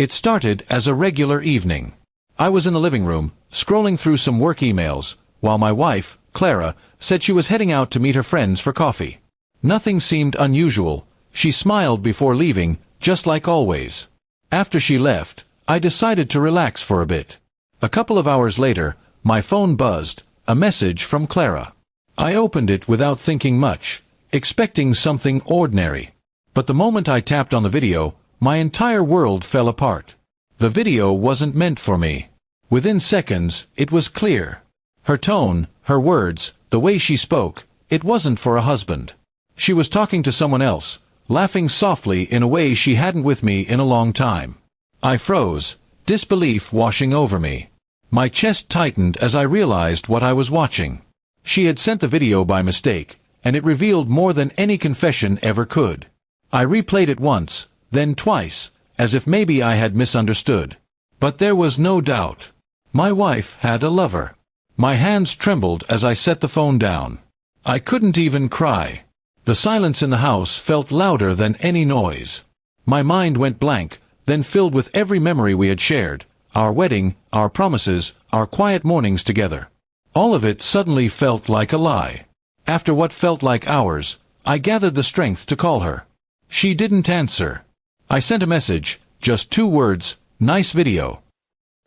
It started as a regular evening. I was in the living room, scrolling through some work emails, while my wife, Clara, said she was heading out to meet her friends for coffee. Nothing seemed unusual. She smiled before leaving, just like always. After she left, I decided to relax for a bit. A couple of hours later, my phone buzzed, a message from Clara. I opened it without thinking much, expecting something ordinary. But the moment I tapped on the video, my entire world fell apart. The video wasn't meant for me. Within seconds, it was clear. Her tone, her words, the way she spoke, it wasn't for a husband. She was talking to someone else, laughing softly in a way she hadn't with me in a long time. I froze, disbelief washing over me. My chest tightened as I realized what I was watching. She had sent the video by mistake, and it revealed more than any confession ever could. I replayed it once, then twice, as if maybe I had misunderstood. But there was no doubt. My wife had a lover. My hands trembled as I set the phone down. I couldn't even cry. The silence in the house felt louder than any noise. My mind went blank, then filled with every memory we had shared, our wedding, our promises, our quiet mornings together. All of it suddenly felt like a lie. After what felt like hours, I gathered the strength to call her. She didn't answer. I sent a message, just 2 words, "Nice video."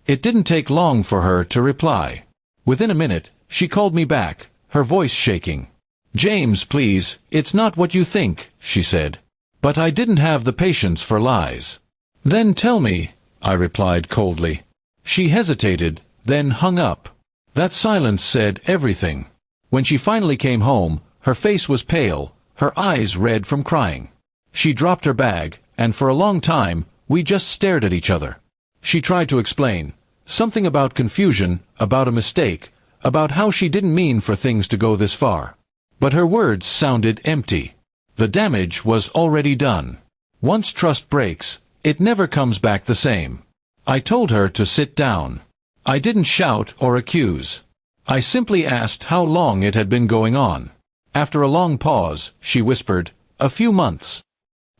It didn't take long for her to reply. Within a minute, she called me back, her voice shaking. "James, please, it's not what you think," she said. But I didn't have the patience for lies. "Then tell me," I replied coldly. She hesitated, then hung up. That silence said everything. When she finally came home, her face was pale, her eyes red from crying. She dropped her bag, and for a long time, we just stared at each other. She tried to explain. Something about confusion, about a mistake, about how she didn't mean for things to go this far. But her words sounded empty. The damage was already done. Once trust breaks, it never comes back the same. I told her to sit down. I didn't shout or accuse. I simply asked how long it had been going on. After a long pause, she whispered, "A few months."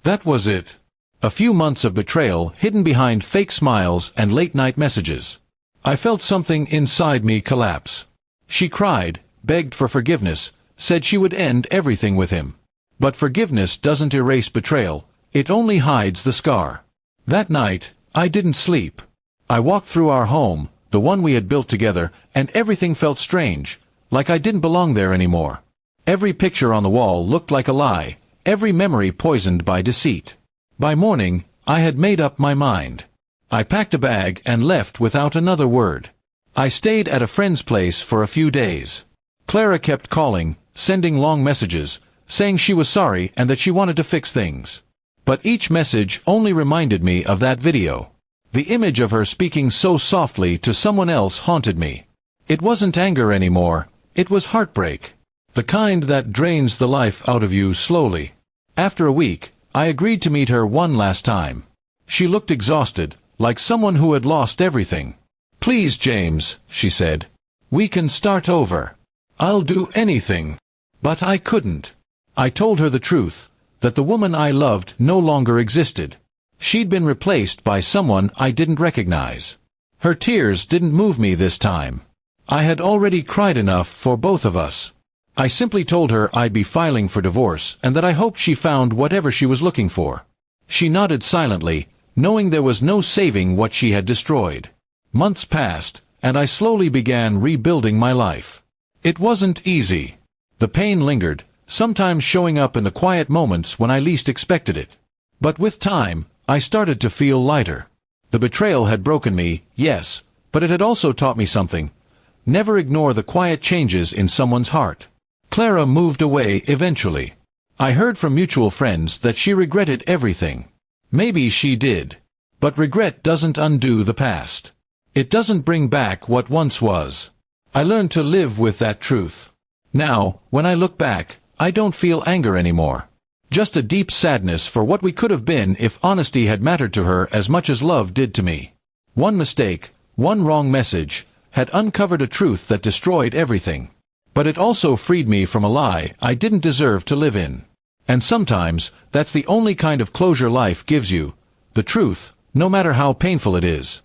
That was it. A few months of betrayal hidden behind fake smiles and late-night messages. I felt something inside me collapse. She cried, begged for forgiveness, said she would end everything with him. But forgiveness doesn't erase betrayal, it only hides the scar. That night, I didn't sleep. I walked through our home, the one we had built together, and everything felt strange, like I didn't belong there anymore. Every picture on the wall looked like a lie, every memory poisoned by deceit. By morning, I had made up my mind. I packed a bag and left without another word. I stayed at a friend's place for a few days. Clara kept calling, sending long messages, saying she was sorry and that she wanted to fix things. But each message only reminded me of that video. The image of her speaking so softly to someone else haunted me. It wasn't anger anymore, it was heartbreak. The kind that drains the life out of you slowly. After a week, I agreed to meet her one last time. She looked exhausted, like someone who had lost everything. "Please, James," she said. "We can start over. I'll do anything." But I couldn't. I told her the truth, that the woman I loved no longer existed. She'd been replaced by someone I didn't recognize. Her tears didn't move me this time. I had already cried enough for both of us. I simply told her I'd be filing for divorce and that I hoped she found whatever she was looking for. She nodded silently, knowing there was no saving what she had destroyed. Months passed, and I slowly began rebuilding my life. It wasn't easy. The pain lingered, sometimes showing up in the quiet moments when I least expected it. But with time, I started to feel lighter. The betrayal had broken me, yes, but it had also taught me something. Never ignore the quiet changes in someone's heart. Clara moved away eventually. I heard from mutual friends that she regretted everything. Maybe she did. But regret doesn't undo the past. It doesn't bring back what once was. I learned to live with that truth. Now, when I look back, I don't feel anger anymore. Just a deep sadness for what we could have been if honesty had mattered to her as much as love did to me. One mistake, one wrong message, had uncovered a truth that destroyed everything. But it also freed me from a lie I didn't deserve to live in. And sometimes, that's the only kind of closure life gives you. The truth, no matter how painful it is.